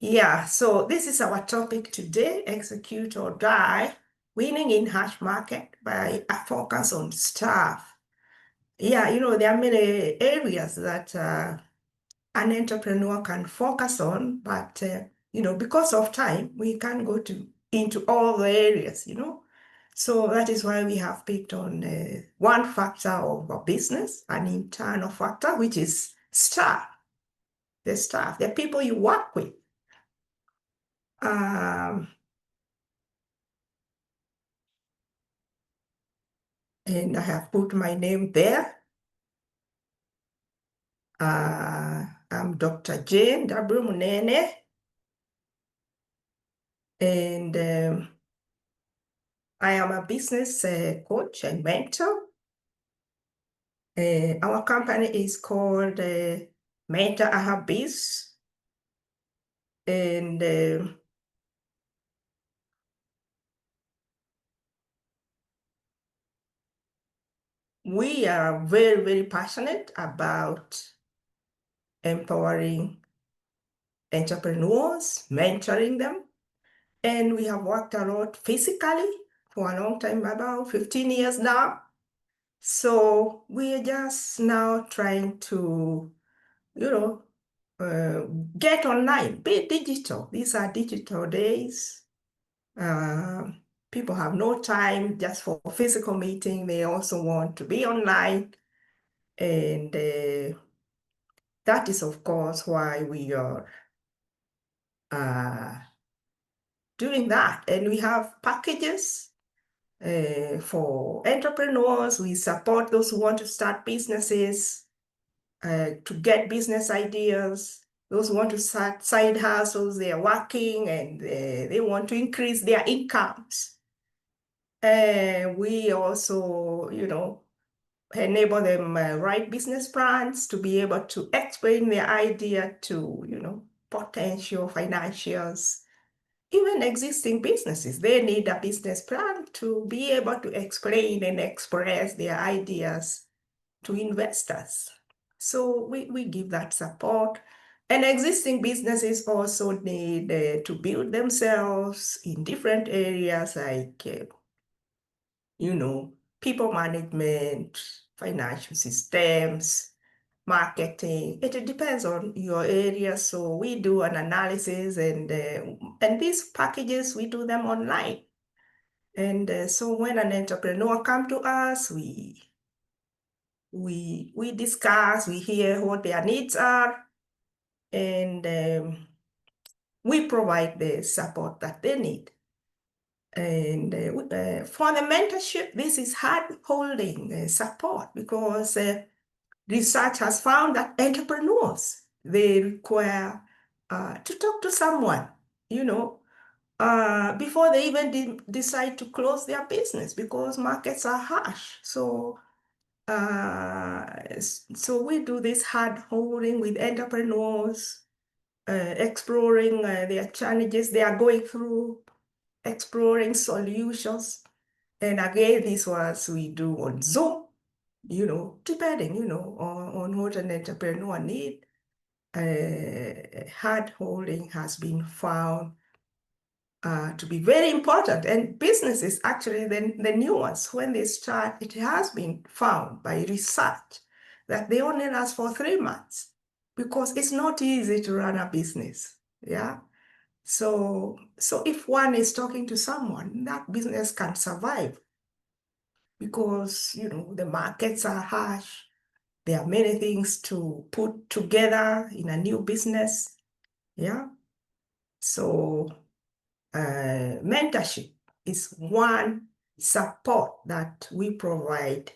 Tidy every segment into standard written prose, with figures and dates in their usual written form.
Yeah, so this is our topic today, execute or die, winning in harsh market by a focus on staff. Yeah, there are many areas that an entrepreneur can focus on, but because of time, we can't go into all the areas. So that is why we have picked on one factor of a business, an internal factor, which is staff, the people you work with. Um, and I have put my name there. I'm Dr. Jane W. Munene, and I am a business coach and mentor. Our company is called Mentor Ahabiz, and we are very, very passionate about empowering entrepreneurs, mentoring them. And we have worked a lot physically for a long time, about 15 years now. So we're just now trying to, you know, uh, get online, be digital. These are digital days. Uh, People have no time just for physical meeting. They also want to be online. And that is, of course, why we are uh, doing that. And we have packages for entrepreneurs. We support those who want to start businesses, to get business ideas. Those who want to start side hustles, they are working and they want to increase their incomes. We also, enable them write business plans to be able to explain their idea to, potential financials. Even existing businesses, they need a business plan to be able to explain and express their ideas to investors. So we give that support. And existing businesses also need to build themselves in different areas like, people management, financial systems, marketing. It depends on your area. So we do an analysis, and these packages, we do them online. And so when an entrepreneur come to us, we discuss, we hear what their needs are, and we provide the support that they need. And for the mentorship, this is hard-holding support because research has found that entrepreneurs, they require to talk to someone, before they even decide to close their business because markets are harsh. So we do this hard holding with entrepreneurs, exploring their challenges they are going through, exploring solutions. And again, this was we do on Zoom, depending, on what an entrepreneur need. Hard holding has been found to be very important. And businesses, actually, the new ones, when they start, it has been found by research that they only last for 3 months because it's not easy to run a business. Yeah. So if one is talking to someone, that business can survive because, the markets are harsh. There are many things to put together in a new business. Yeah. So mentorship is one support that we provide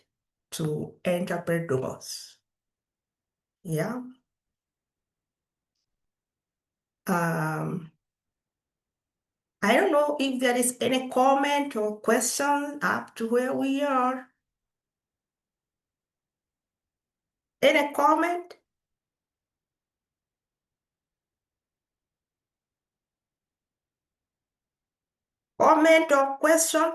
to entrepreneurs. Yeah. Um, I don't know if there is any comment or question up to where we are. Any comment? Comment or question?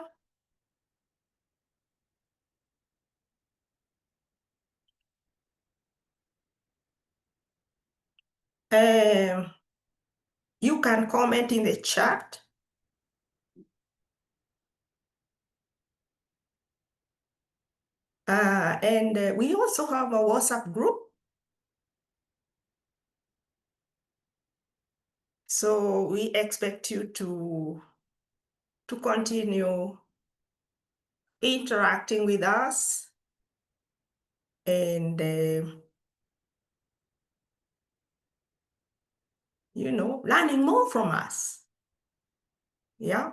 Um, you You can comment in the chat. And we also have a WhatsApp group. So we expect you to continue interacting with us and learning more from us. Yeah.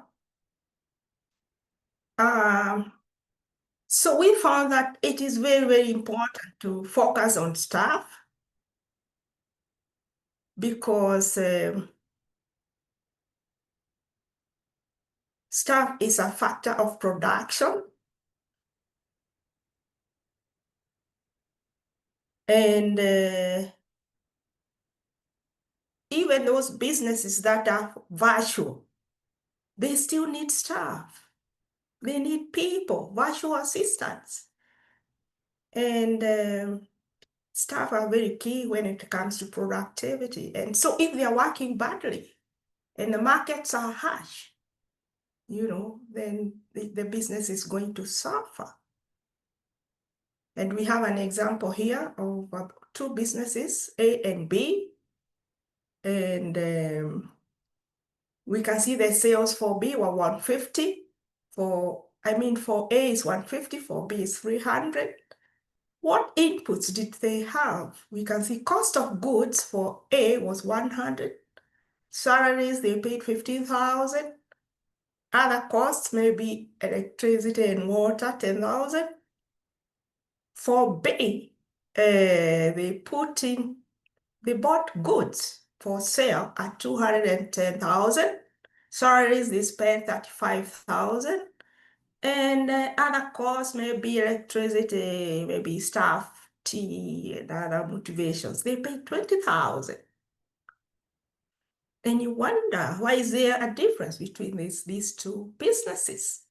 So we found that it is very, very important to focus on staff because staff is a factor of production. And even those businesses that are virtual, they still need staff. They need people, virtual assistants. And staff are very key when it comes to productivity. And so if they are working badly and the markets are harsh, then the business is going to suffer. And we have an example here of two businesses, A and B. And we can see the sales for B were 150. For A is 150, for B is 300. What inputs did they have? We can see cost of goods for A was 100. Salaries, they paid 15,000. Other costs, maybe electricity and water, 10,000. For B, they bought goods for sale at 210,000. Salaries, they spent 35,000. And other costs, maybe electricity, maybe staff, tea, and other motivations. They paid 20,000. And you wonder, why is there a difference between these two businesses?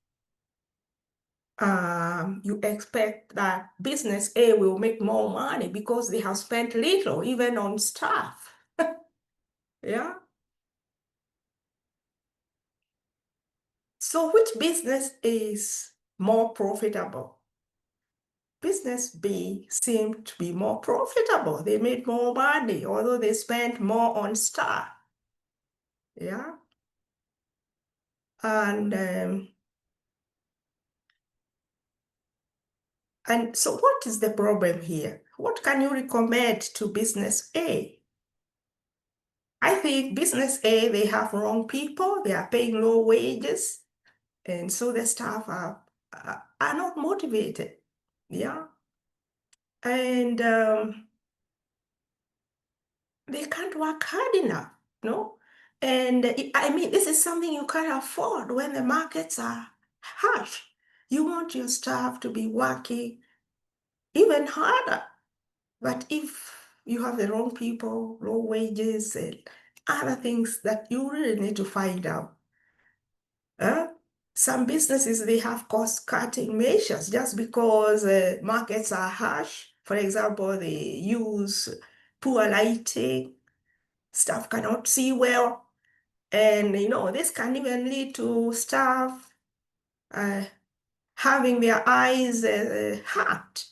You expect that business A will make more money because they have spent little, even on staff. Yeah. So which business is more profitable? Business B seemed to be more profitable. They made more money, although they spent more on staff. Yeah. And so what is the problem here? What can you recommend to business A? I think business A, they have wrong people. They are paying low wages. And so the staff are not motivated. Yeah. And they can't work hard enough, no? And this is something you can't afford when the markets are harsh. You want your staff to be working even harder. But if you have the wrong people, low wages, and other things that you really need to find out. Some businesses, they have cost-cutting measures just because markets are harsh. For example, they use poor lighting, staff cannot see well. And, this can even lead to staff having their eyes hurt.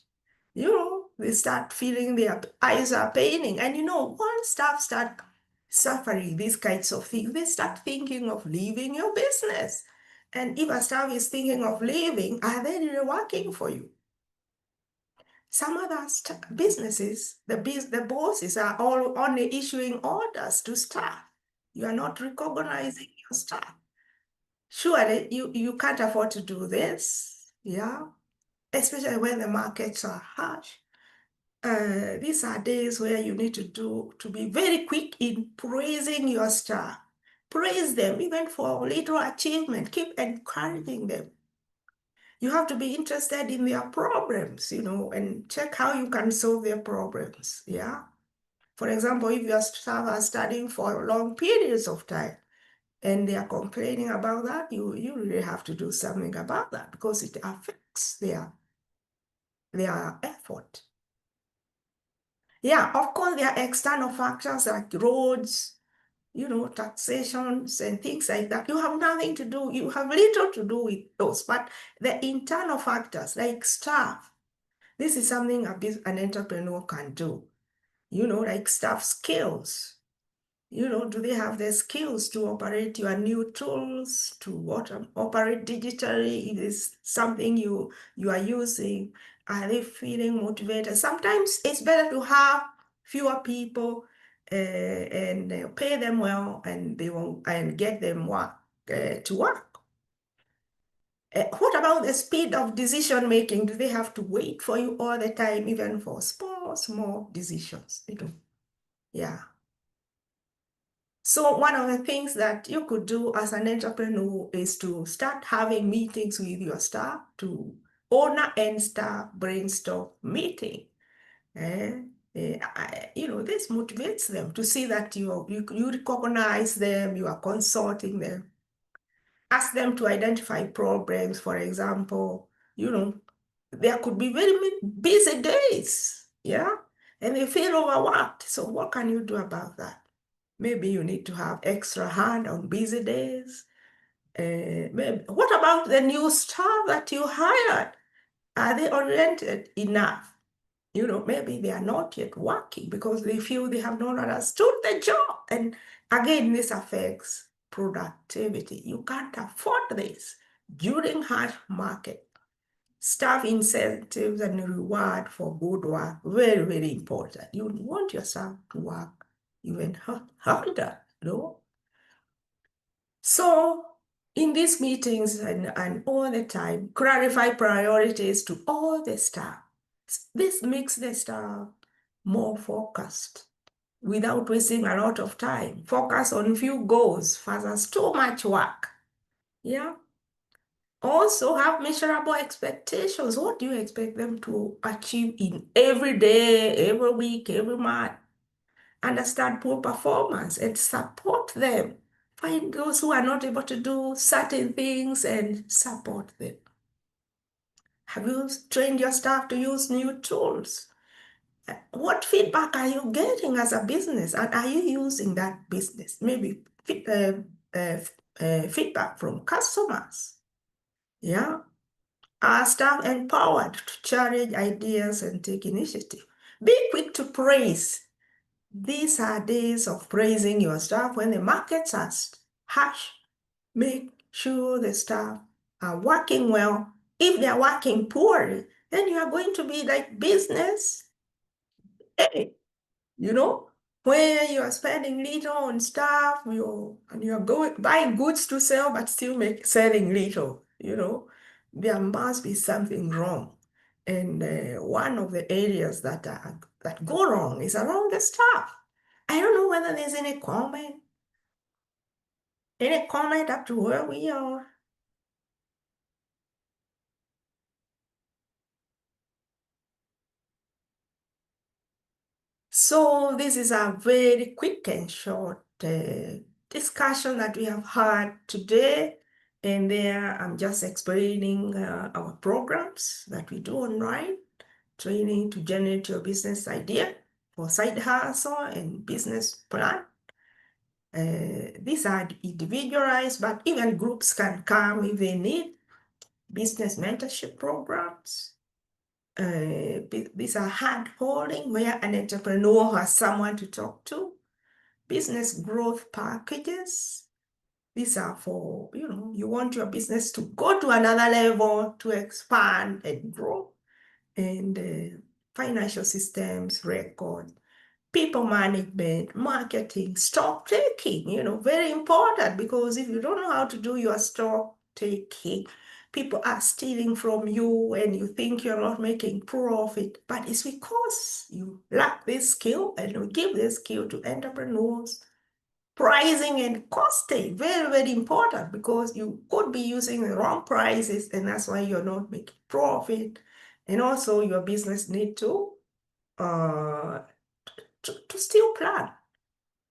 They start feeling their eyes are paining. And, once staff start suffering these kinds of things, they start thinking of leaving your business. And if a staff is thinking of leaving, are they really working for you? Some other businesses, the bosses are all only issuing orders to staff. You are not recognizing your staff. Surely you can't afford to do this, yeah? Especially when the markets are harsh. These are days where you need to be very quick in praising your staff. Praise them even for little achievement. Keep encouraging them. You have to be interested in their problems, and check how you can solve their problems. Yeah. For example, if your staff are studying for long periods of time and they are complaining about that, you really have to do something about that because it affects their effort. Yeah, of course, there are external factors like roads, taxations and things like that. You have nothing to do, you have little to do with those, but the internal factors like staff, this is something an entrepreneur can do, like staff skills. Do they have the skills to operate your new tools, to operate digitally? If it's something you are using, are they feeling motivated? Sometimes it's better to have fewer people and pay them well, and and get them to work. What about the speed of decision making? Do they have to wait for you all the time, even for small decisions? Yeah. So one of the things that you could do as an entrepreneur is to start having meetings with your staff, to owner and staff brainstorm meeting. This motivates them to see that you recognize them, you are consulting them. Ask them to identify problems. For example, there could be very busy days, yeah, and they feel overworked. So what can you do about that? Maybe you need to have extra hand on busy days. What about the new staff that you hired? Are they oriented enough? Maybe they are not yet working because they feel they have not understood the job. And again, this affects productivity. You can't afford this during harsh market. Staff incentives and reward for good work, very, very important. You want your staff to work even harder, no? So in these meetings and all the time, clarify priorities to all the staff. This makes the staff more focused without wasting a lot of time. Focus on few goals versus too much work. Yeah. Also have measurable expectations. What do you expect them to achieve in every day, every week, every month? Understand poor performance and support them. Find those who are not able to do certain things and support them. Have you trained your staff to use new tools? What feedback are you getting as a business, and are you using that business? Maybe feedback from customers. Yeah. Are staff empowered to challenge ideas and take initiative? Be quick to praise. These are days of praising your staff when the markets are harsh. Make sure the staff are working well. If they are working poorly, then you are going to be like business A, where you are spending little on staff, and you're buying goods to sell, but still selling little. There must be something wrong. And one of the areas that go wrong is around the staff. I don't know whether there's any comment up to where we are. So this is a very quick and short discussion that we have had today. And there I'm just explaining our programs that we do online, training to generate your business idea for side hustle and business plan. These are individualized, but even groups can come if they need. Business mentorship programs. These are hand-holding where an entrepreneur has someone to talk to. Business growth packages. These are for, you want your business to go to another level, to expand and grow. And financial systems, record, people management, marketing, stock taking, very important, because if you don't know how to do your stock taking, people are stealing from you and you think you're not making profit, but it's because you lack this skill, and we give this skill to entrepreneurs. Pricing and costing, very, very important, because you could be using the wrong prices and that's why you're not making profit. And also your business need to still plan.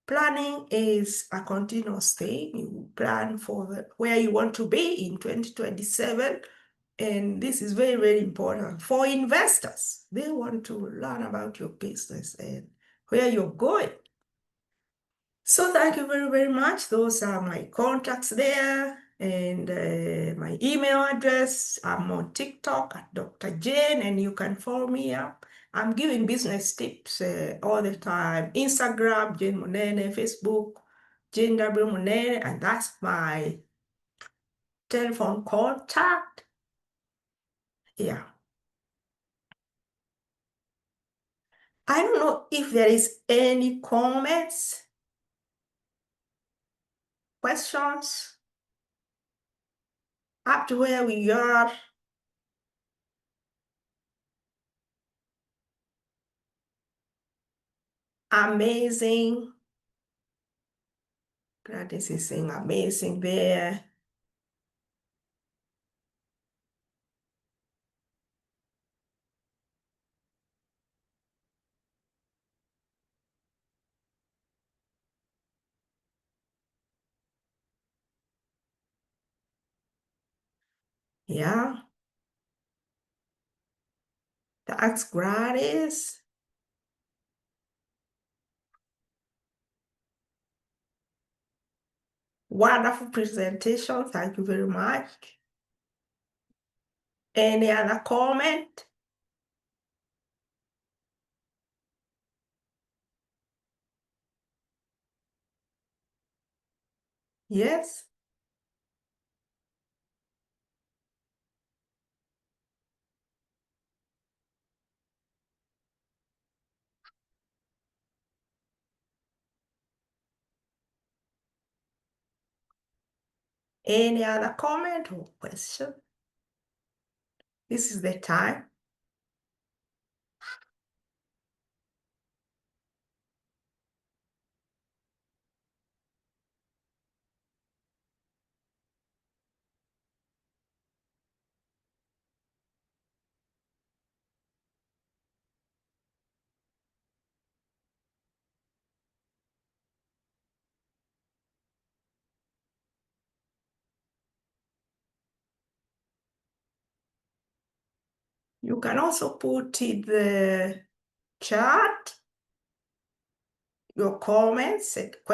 Planning is a continuous thing. You plan for where you want to be in 2027. And this is very, very important for investors. They want to learn about your business and where you're going. So thank you very, very much. Those are my contacts there and my email address. I'm on TikTok at Dr. Jane, and you can follow me up. I'm giving business tips all the time. Instagram, Jane Munene, Facebook, Jane W. Munene, and that's my telephone contact. Yeah. I don't know if there is any comments, questions up to where we are. Amazing. Gladys is saying amazing there. Yeah, that's Gladys. Wonderful presentation. Thank you very much. Any other comment? Yes? Any other comment or question? This is the time. You can also put in the chat your comments and questions.